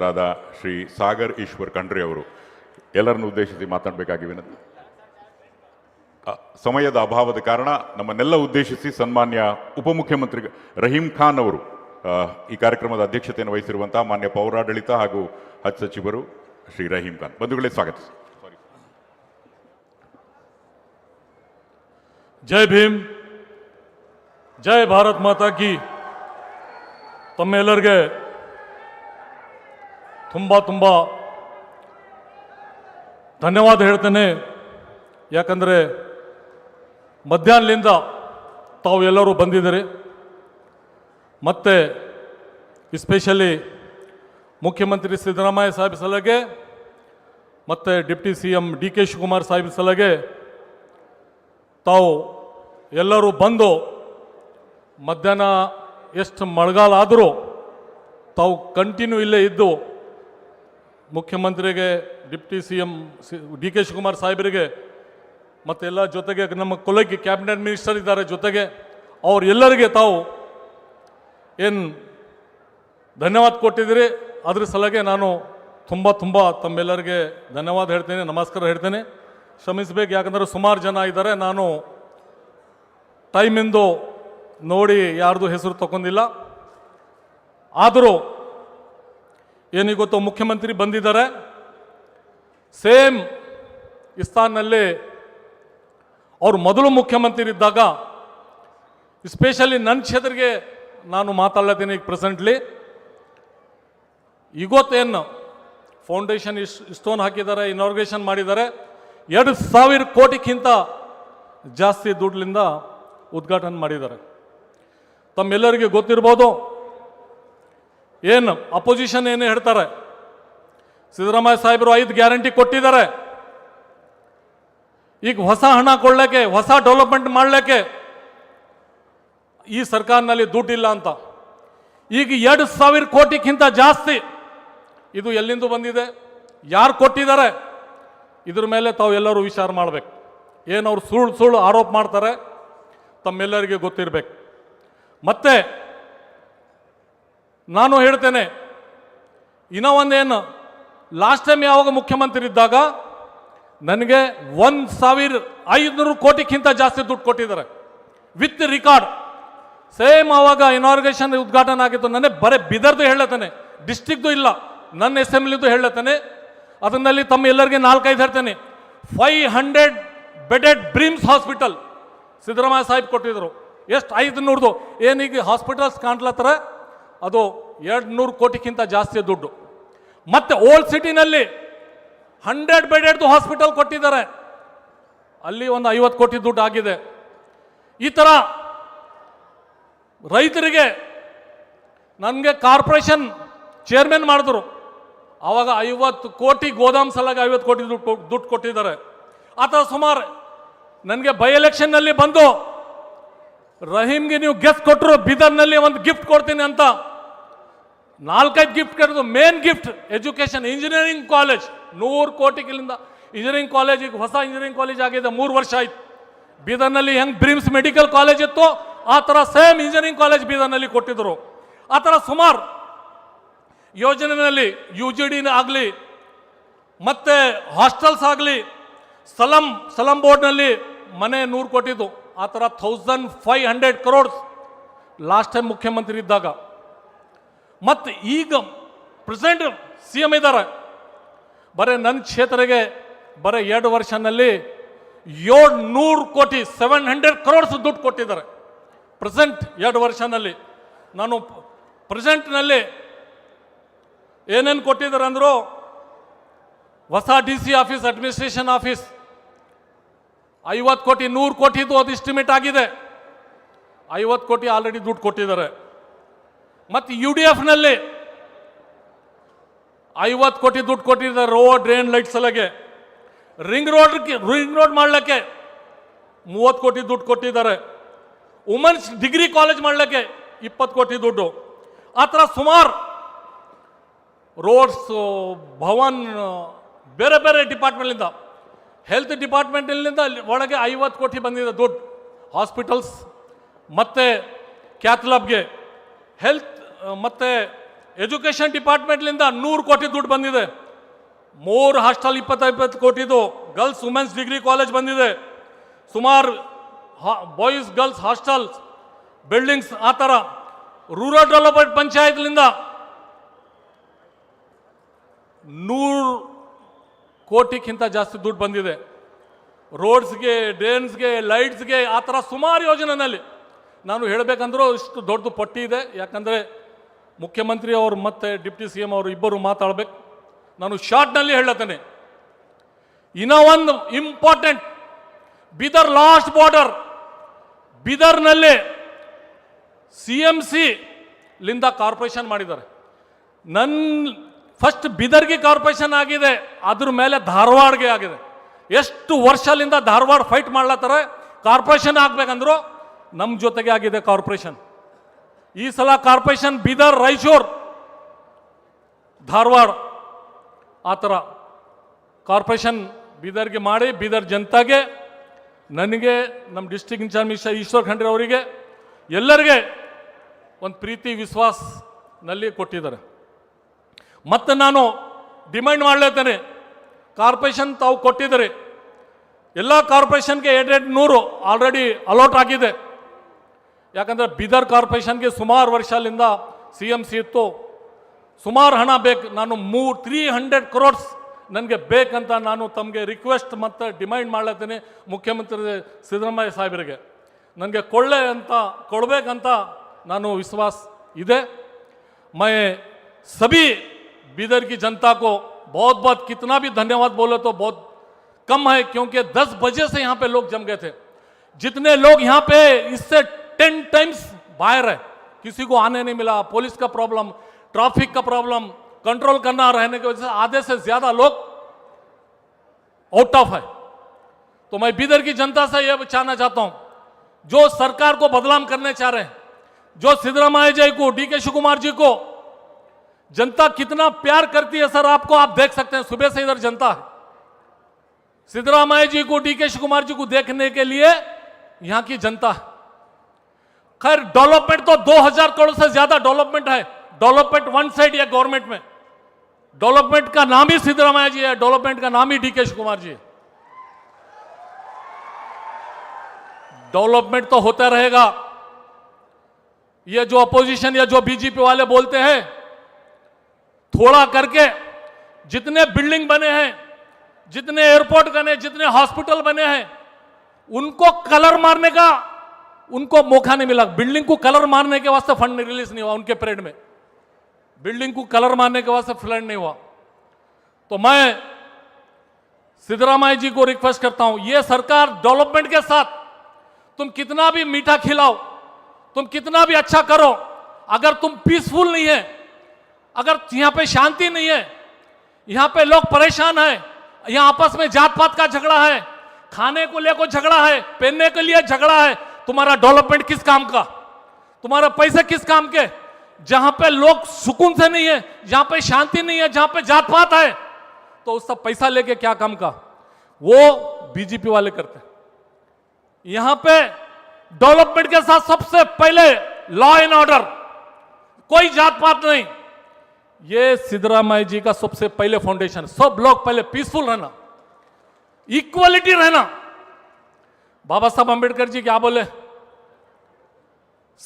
ರಾದ ಶ್ರೀ ಸಾಗರ್ ಈಶ್ವರ್ ಖಂಡ್ರೆ ಅವರು ಎಲ್ಲರನ್ನು ಉದ್ದೇಶಿಸಿ ಮಾತನಾಡಬೇಕಾಗಿ ವಿನಂತಿ. ಸಮಯದ ಅಭಾವದ ಕಾರಣ ನಮ್ಮನ್ನೆಲ್ಲ ಉದ್ದೇಶಿಸಿ ಸನ್ಮಾನ್ಯ ಉಪಮುಖ್ಯಮಂತ್ರಿ ರಹೀಂ ಖಾನ್ ಅವರು ಈ ಕಾರ್ಯಕ್ರಮದ ಅಧ್ಯಕ್ಷತೆಯನ್ನು ವಹಿಸಿರುವಂತಹ ಮಾನ್ಯ ಪೌರಾಡಳಿತ ಹಾಗೂ ಹಜ್ ಸಚಿವರು ಶ್ರೀ ರಹೀಂ ಖಾನ್ ಬಂಧುಗಳೇ ಸ್ವಾಗತ. ಜೈ ಭೀಮ್, ಜೈ ಭಾರತ್ ಮಾತಾ ಕಿ. ತಮ್ಮೆಲ್ಲರಿಗೆ ತುಂಬ ಧನ್ಯವಾದ ಹೇಳ್ತೇನೆ. ಯಾಕಂದರೆ ಮಧ್ಯಾಹ್ನದಿಂದ ತಾವು ಎಲ್ಲರೂ ಬಂದಿದ್ದೀರಿ. ಮತ್ತು ಎಸ್ಪೆಷಲಿ ಮುಖ್ಯಮಂತ್ರಿ ಸಿದ್ದರಾಮಯ್ಯ ಸಾಹೇಬ್ ಸಲಹೆಗೆ ಮತ್ತು ಡಿಪ್ಟಿ CM DK ಶಿವಕುಮಾರ್ ಸಾಹೇಬ್ ಸಲಹೆಗೆ ತಾವು ಎಲ್ಲರೂ ಬಂದು ಮಧ್ಯಾಹ್ನ ಎಷ್ಟು ಮಳೆಗಾಲ ಆದರೂ ತಾವು ಕಂಟಿನ್ಯೂ ಇಲ್ಲೇ ಇದ್ದು ಮುಖ್ಯಮಂತ್ರಿಗೆ, ಡಿಪ್ಟಿ CM DK ಶಿವಕುಮಾರ್ ಸಾಹೇಬರಿಗೆ ಮತ್ತು ಎಲ್ಲ ಜೊತೆಗೆ ನಮ್ಮ ಕೊಲಗಿ ಕ್ಯಾಬಿನೆಟ್ ಮಿನಿಸ್ಟರ್ ಇದ್ದಾರೆ ಜೊತೆಗೆ, ಅವರೆಲ್ಲರಿಗೆ ತಾವು ಏನು ಧನ್ಯವಾದ ಕೊಟ್ಟಿದ್ದೀರಿ. ಅದ್ರ ಸಲುವಾಗಿ ನಾನು ತುಂಬ ತಮ್ಮೆಲ್ಲರಿಗೆ ಧನ್ಯವಾದ ಹೇಳ್ತೇನೆ, ನಮಸ್ಕಾರ ಹೇಳ್ತೇನೆ. ಕ್ಷಮಿಸಬೇಕು, ಯಾಕಂದರೆ ಸುಮಾರು ಜನ ಇದ್ದಾರೆ. ನಾನು ಟೈಮಿಂದು ನೋಡಿ ಯಾರ್ದು ಹೆಸರು ತಗೊಂಡಿಲ್ಲ. ಆದರೂ ಏನಿಗೆ ಗೊತ್ತು, ಮುಖ್ಯಮಂತ್ರಿ ಬಂದಿದ್ದಾರೆ. ಸೇಮ್ ಸ್ಥಾನದಲ್ಲಿ ಅವರು ಮೊದಲು ಮುಖ್ಯಮಂತ್ರಿ ಇದ್ದಾಗ ಎಸ್ಪೆಷಲಿ ನನ್ನ ಕ್ಷೇತ್ರಕ್ಕೆ ನಾನು ಮಾತಾಡ್ಲತ್ತೀನಿ. ಈಗ ಪ್ರೆಸೆಂಟ್ಲಿ ಇವತ್ತೇನು ಫೌಂಡೇಶನ್ ಸ್ಟೋನ್ ಹಾಕಿದ್ದಾರೆ, ಇನಾಗ್ರೇಷನ್ ಮಾಡಿದ್ದಾರೆ. 2,000 ಕೋಟಿಗಿಂತ ಜಾಸ್ತಿ ದುಡ್ಡಿನಿಂದ ಉದ್ಘಾಟನೆ ಮಾಡಿದ್ದಾರೆ. ತಮ್ಮೆಲ್ಲರಿಗೆ ಗೊತ್ತಿರ್ಬೋದು, ಏನು ಅಪೋಸಿಷನ್ ಏನು ಹೇಳ್ತಾರೆ, ಸಿದ್ದರಾಮಯ್ಯ ಸಾಹೇಬರು 5 ಗ್ಯಾರಂಟಿ ಕೊಟ್ಟಿದ್ದಾರೆ. ಈಗ ಹೊಸ ಹಣ ಕೊಳ್ಳಕ್ಕೆ, ಹೊಸ ಡೆವಲಪ್ಮೆಂಟ್ ಮಾಡಲಿಕ್ಕೆ ಈ ಸರ್ಕಾರನಲ್ಲಿ ದುಡ್ಡಿಲ್ಲ ಅಂತ. ಈಗ 2,000 ಕೋಟಿಗಿಂತ ಜಾಸ್ತಿ ಇದು ಎಲ್ಲಿಂದ ಬಂದಿದೆ, ಯಾರು ಕೊಟ್ಟಿದ್ದಾರೆ, ಇದ್ರ ಮೇಲೆ ತಾವು ಎಲ್ಲರೂ ವಿಚಾರ ಮಾಡಬೇಕು. ಏನು ಅವ್ರು ಸುಳ್ಳು ಆರೋಪ ಮಾಡ್ತಾರೆ, ತಮ್ಮೆಲ್ಲರಿಗೆ ಗೊತ್ತಿರಬೇಕು. ಮತ್ತೆ ನಾನು ಹೇಳ್ತೇನೆ, ಇನ್ನೂ ಒಂದೇನು, ಲಾಸ್ಟ್ ಟೈಮ್ ಯಾವಾಗ ಮುಖ್ಯಮಂತ್ರಿ ಇದ್ದಾಗ ನನಗೆ 1,500 ಕೋಟಿಗಿಂತ ಜಾಸ್ತಿ ದುಡ್ಡು ಕೊಟ್ಟಿದ್ದಾರೆ ವಿತ್ ರಿಕಾರ್ಡ್. ಸೇಮ್ ಆವಾಗ ಇನಾಗ್ರೇಷನ್ ಉದ್ಘಾಟನೆ ಆಗಿತ್ತು. ನನಗೆ ಬರೀ ಬಿದರ್ದು ಹೇಳತ್ತೇನೆ, ಡಿಸ್ಟ್ರಿಕ್ದು ಇಲ್ಲ, ನನ್ನ ಅಸೆಂಬ್ಲಿದು ಹೇಳತ್ತೇನೆ. ಅದರಲ್ಲಿ ತಮ್ಮ ಎಲ್ಲರಿಗೆ 4-5 ಹೇಳ್ತೇನೆ. 500 bedded BRIMS hospital Siddaramaiah Saheb ಕೊಟ್ಟಿದ್ರು. ಎಷ್ಟು 500ದು ಏನೀಗ ಹಾಸ್ಪಿಟಲ್ಸ್ ಕಾಣ್ಲತ್ತರ, ಅದು 200 ಕೋಟಿಗಿಂತ ಜಾಸ್ತಿ ದುಡ್ಡು. ಮತ್ತೆ ಓಲ್ಡ್ ಸಿಟಿನಲ್ಲಿ 100 ಬೆಡೆಡ್ದು ಹಾಸ್ಪಿಟಲ್ ಕೊಟ್ಟಿದ್ದಾರೆ, ಅಲ್ಲಿ ಒಂದು 50 ಕೋಟಿ ದುಡ್ಡು ಆಗಿದೆ. ಈ ಥರ ರೈತರಿಗೆ ನನಗೆ ಕಾರ್ಪೊರೇಷನ್ ಚೇರ್ಮನ್ ಮಾಡಿದ್ರು, ಆವಾಗ 50 ಕೋಟಿ ಗೋದಾಮ್ ಸಲಾಗಿ 50 ಕೋಟಿ ದುಡ್ಡು ಕೊಟ್ಟಿದ್ದಾರೆ. ಆ ಥರ ಸುಮಾರು ನನಗೆ ಬೈ ಎಲೆಕ್ಷನ್ನಲ್ಲಿ ಬಂದು ರಹೀಮ್ಗೆ ನೀವು ಗೆಸ್ಟ್ ಕೊಟ್ಟರು, ಬೀದರ್ನಲ್ಲಿ ಒಂದು ಗಿಫ್ಟ್ ಕೊಡ್ತೀನಿ ಅಂತ 4-5 ಗಿಫ್ಟ್ ಕೊಡೋದು. Main gift education, engineering college 100 ಕೋಟಿಗಳಿಂದ ಇಂಜಿನಿಯರಿಂಗ್ ಕಾಲೇಜ್, ಈಗ ಹೊಸ ಇಂಜಿನಿಯರಿಂಗ್ ಕಾಲೇಜ್ ಆಗಿದೆ, 3 ವರ್ಷ ಆಯ್ತು. ಬೀದರ್ನಲ್ಲಿ ಹೆಂಗೆ ಬ್ರಿಮ್ಸ್ ಮೆಡಿಕಲ್ ಕಾಲೇಜ್ ಇತ್ತು, ಆ ಥರ ಸೇಮ್ ಇಂಜಿನಿಯರಿಂಗ್ ಕಾಲೇಜ್ ಬೀದರ್ನಲ್ಲಿ ಕೊಟ್ಟಿದ್ರು. ಆ ಥರ ಸುಮಾರು ಯೋಜನೆಯಲ್ಲಿ UGD ಆಗಲಿ, ಮತ್ತೆ ಹಾಸ್ಟೆಲ್ಸ್ ಆಗಲಿ, ಸ್ಲಂ ಬೋರ್ಡ್ನಲ್ಲಿ ಮನೆ 100 ಕೋಟಿದು, ಆ ಥರ 1,500 crores ಲಾಸ್ಟ್ ಟೈಮ್ ಮುಖ್ಯಮಂತ್ರಿ ಇದ್ದಾಗ. ಮತ್ತು ಈಗ ಪ್ರೆಸಿಡೆಂಟ್ CM ಇದ್ದಾರೆ. ಬರೀ ನನ್ನ ಕ್ಷೇತ್ರಕ್ಕೆ ಬರೀ 2 ವರ್ಷನಲ್ಲಿ 700 ಕೋಟಿ 700 crores ದುಡ್ಡು ಕೊಟ್ಟಿದ್ದಾರೆ ಪ್ರೆಸೆಂಟ್ 2 ವರ್ಷನಲ್ಲಿ. ನಾನು ಪ್ರೆಸೆಂಟ್ನಲ್ಲಿ ಏನೇನು ಕೊಟ್ಟಿದ್ದಾರೆ ಅಂದರು, ಹೊಸ DC ಆಫೀಸ್, ಅಡ್ಮಿನಿಸ್ಟ್ರೇಷನ್ ಆಫೀಸ್ 50 ಕೋಟಿ 100 ಕೋಟಿದು ಅದು ಎಸ್ಟಿಮೇಟ್ ಆಗಿದೆ. 50 ಕೋಟಿ ಆಲ್ರೆಡಿ ದುಡ್ಡು ಕೊಟ್ಟಿದ್ದಾರೆ. ಮತ್ತು UDFನಲ್ಲಿ 50 ಕೋಟಿ ದುಡ್ಡು ಕೊಟ್ಟಿದ್ದಾರೆ ರೋಡ್, ಡ್ರೈನ್, ಲೈಟ್ ಸಲಗೆ. ರಿಂಗ್ ರೋಡ್ ಮಾಡಲಿಕ್ಕೆ 30 ಕೋಟಿ ದುಡ್ಡು ಕೊಟ್ಟಿದ್ದಾರೆ. ವುಮೆನ್ಸ್ ಡಿಗ್ರಿ ಕಾಲೇಜ್ ಮಾಡಲಿಕ್ಕೆ 20 ಕೋಟಿ ದುಡ್ಡು. ಆ ಥರ ಸುಮಾರು ರೋಡ್ಸ್, ಭವನ್, ಬೇರೆ ಬೇರೆ ಡಿಪಾರ್ಟ್ಮೆಂಟ್ಲಿಂದ, ಹೆಲ್ತ್ ಡಿಪಾರ್ಟ್ಮೆಂಟ್ನಿಂದ ಒಳಗೆ 50 ಕೋಟಿ ಬಂದಿದೆ ದುಡ್ಡು. ಹಾಸ್ಪಿಟಲ್ಸ್ ಮತ್ತು ಕ್ಯಾಥ್ಲಾಬ್ಗೆ, ಹೆಲ್ತ್ ಮತ್ತು ಎಜುಕೇಶನ್ ಡಿಪಾರ್ಟ್ಮೆಂಟ್ಲಿಂದ 100 ಕೋಟಿ ದುಡ್ಡು ಬಂದಿದೆ. 3 ಹಾಸ್ಟೆಲ್ 20 ಕೋಟಿದು ಗರ್ಲ್ಸ್ ವುಮೆನ್ಸ್ ಡಿಗ್ರಿ ಕಾಲೇಜ್ ಬಂದಿದೆ. ಸುಮಾರು ಬಾಯ್ಸ್ ಗರ್ಲ್ಸ್ ಹಾಸ್ಟೆಲ್ಸ್ ಬಿಲ್ಡಿಂಗ್ಸ್ ಆ ಥರ ರೂರಲ್ ಡೆವಲಪ್ಮೆಂಟ್ ಪಂಚಾಯತ್ಲಿಂದ 100 ಕೋಟಿಗಿಂತ ಜಾಸ್ತಿ ದುಡ್ಡು ಬಂದಿದೆ. ರೋಡ್ಸ್ಗೆ, ಡ್ರೈನ್ಸ್ಗೆ, ಲೈಟ್ಸ್ಗೆ ಆ ಥರ ಸುಮಾರು ಯೋಜನೆಯಲ್ಲಿ ನಾನು ಹೇಳಬೇಕಂದ್ರೂ ಇಷ್ಟು ದೊಡ್ಡ ಪಟ್ಟಿ ಇದೆ. ಯಾಕಂದರೆ ಮುಖ್ಯಮಂತ್ರಿ ಅವರು ಮತ್ತು ಡಿಪ್ಟಿ ಸಿ ಎಂ ಅವರು ಇಬ್ಬರು ಮಾತಾಡಬೇಕು. ನಾನು ಶಾರ್ಟ್ನಲ್ಲಿ ಹೇಳತ್ತೇನೆ. ಇನ್ನೂ ಒಂದು ಇಂಪಾರ್ಟೆಂಟ್, ಬೀದರ್ ಲಾಸ್ಟ್ ಬಾರ್ಡರ್, ಬೀದರ್ನಲ್ಲಿ CMC ಲಿಂದ ಕಾರ್ಪೊರೇಷನ್ ಮಾಡಿದ್ದಾರೆ. ಫಸ್ಟ್ ಬೀದರ್ಗೆ ಕಾರ್ಪೊರೇಷನ್ ಆಗಿದೆ, ಅದ್ರ ಮೇಲೆ ಧಾರವಾಡಗೆ ಆಗಿದೆ. ಎಷ್ಟು ವರ್ಷದಿಂದ ಧಾರವಾಡ ಫೈಟ್ ಮಾಡ್ಲತ್ತಾರೆ ಕಾರ್ಪೊರೇಷನ್ ಆಗ್ಬೇಕಂದ್ರು, ನಮ್ಮ ಜೊತೆಗೆ ಆಗಿದೆ ಕಾರ್ಪೊರೇಷನ್. ಈ ಸಲ ಕಾರ್ಪೊರೇಷನ್ ಬೀದರ್, ರಾಯಚೂರು, ಧಾರವಾಡ ಆ ಥರ ಕಾರ್ಪೊರೇಷನ್ ಬೀದರ್ಗೆ ಮಾಡಿ ಬೀದರ್ ಜನತಾಗೆ, ನನಗೆ, ನಮ್ಮ district incharge minister Eshwar Khandre ಅವರಿಗೆ ಎಲ್ಲರಿಗೆ ಒಂದು ಪ್ರೀತಿ ವಿಶ್ವಾಸನಲ್ಲಿ ಕೊಟ್ಟಿದ್ದಾರೆ. ಮತ್ತು ನಾನು ಡಿಮ್ಯಾಂಡ್ ಮಾಡಲೇತೇನೆ, ಕಾರ್ಪೊರೇಷನ್ ತಾವು ಕೊಟ್ಟಿದ್ದಾರೆ, ಎಲ್ಲ ಕಾರ್ಪೊರೇಷನ್ಗೆ 200 ಆಲ್ರೆಡಿ ಅಲಾಟ್ ಆಗಿದೆ. ಯಾಕಂದರೆ ಬೀದರ್ ಕಾರ್ಪೊರೇಷನ್ಗೆ ಸುಮಾರು ವರ್ಷದಿಂದ CMC ಇತ್ತು, ಸುಮಾರು ಹಣ ಬೇಕು. ನಾನು 300 crores ನನಗೆ ಬೇಕಂತ ನಾನು ತಮಗೆ ರಿಕ್ವೆಸ್ಟ್ ಮತ್ತು ಡಿಮ್ಯಾಂಡ್ ಮಾಡ್ಲತ್ತೀನಿ ಮುಖ್ಯಮಂತ್ರಿ ಸಿದ್ದರಾಮಯ್ಯ ಸಾಹೇಬರಿಗೆ. ನನಗೆ ಕೊಡಬೇಕಂತ ನಾನು ವಿಶ್ವಾಸ ಇದೆ. मैं सभी बीदर की जनता को बहुत बहुत कितना भी धन्यवाद बोले तो बहुत कम है, क्योंकि 10 बजे से यहाँ पे लोग जम गए थे. जितने लोग यहाँ पे इससे 10 times बाहर है, किसी को आने नहीं मिला. पुलिस का प्रॉब्लम, ट्रैफिक का प्रॉब्लम, कंट्रोल करना रहने की वजह से आधे से ज्यादा लोग आउट ऑफ है. तो मैं बीदर की जनता से यह चाहना चाहता हूं, जो सरकार को बदनाम करने चाह रहे हैं, जो सिद्धरामैया जी को, DK शिवकुमार जी को जनता कितना प्यार करती है सर, आपको आप देख सकते हैं. सुबह से इधर जनता है, सिद्धरामैया जी को, DK शिवकुमार जी को देखने के लिए यहां की जनता है. खैर डेवलपमेंट तो 2000 करोड़ से ज्यादा डेवलपमेंट है. डेवलपमेंट वन साइड है गवर्नमेंट में. डेवलपमेंट का नाम ही सिद्धरामैया जी है, डेवलपमेंट का नाम ही DK शिवकुमार जी है. डेवलपमेंट तो होता रहेगा. ये जो अपोजिशन या जो बीजेपी वाले बोलते हैं, थोड़ा करके जितने बिल्डिंग बने हैं, जितने एयरपोर्ट बने, जितने हॉस्पिटल बने हैं, उनको कलर मारने का उनको मौका नहीं मिला. बिल्डिंग को कलर मारने के वास्ते फंड रिलीज नहीं हुआ उनके पीरियड में. बिल्डिंग को कलर मारने के वास्ते फंड नहीं हुआ. तो मैं सिद्धरामैया जी को रिक्वेस्ट करता हूं, ये सरकार डेवलपमेंट के साथ तुम कितना भी मीठा खिलाओ, तुम कितना भी अच्छा करो, अगर तुम पीसफुल नहीं है, अगर यहां पे शांति नहीं है, यहां पे लोग परेशान है, यहां आपस में जात पात का झगड़ा है, खाने को लेकर झगड़ा है, पहनने के लिए झगड़ा है, तुम्हारा डेवलपमेंट किस काम का, तुम्हारा पैसे किस काम के? जहां पे लोग सुकून से नहीं है, जहां पे शांति नहीं है, जहां पे जात पात है, तो उस सब पैसा लेके क्या काम का? वो बीजेपी वाले करते हैं. यहां पे डेवलपमेंट के साथ सबसे पहले लॉ एंड ऑर्डर, कोई जात पात नहीं. ये सिद्धरामैया जी का सबसे पहले फाउंडेशन. सब लोग पहले पीसफुल रहना, इक्वलिटी रहना. बाबा साहब अंबेडकर जी क्या बोले?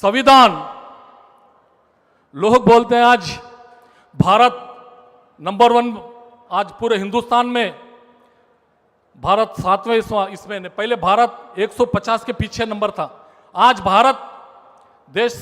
संविधान. लोग बोलते हैं आज भारत नंबर 1, आज पूरे हिंदुस्तान में भारत 7वें इसमें. पहले भारत 150 के पीछे नंबर था. आज भारत देश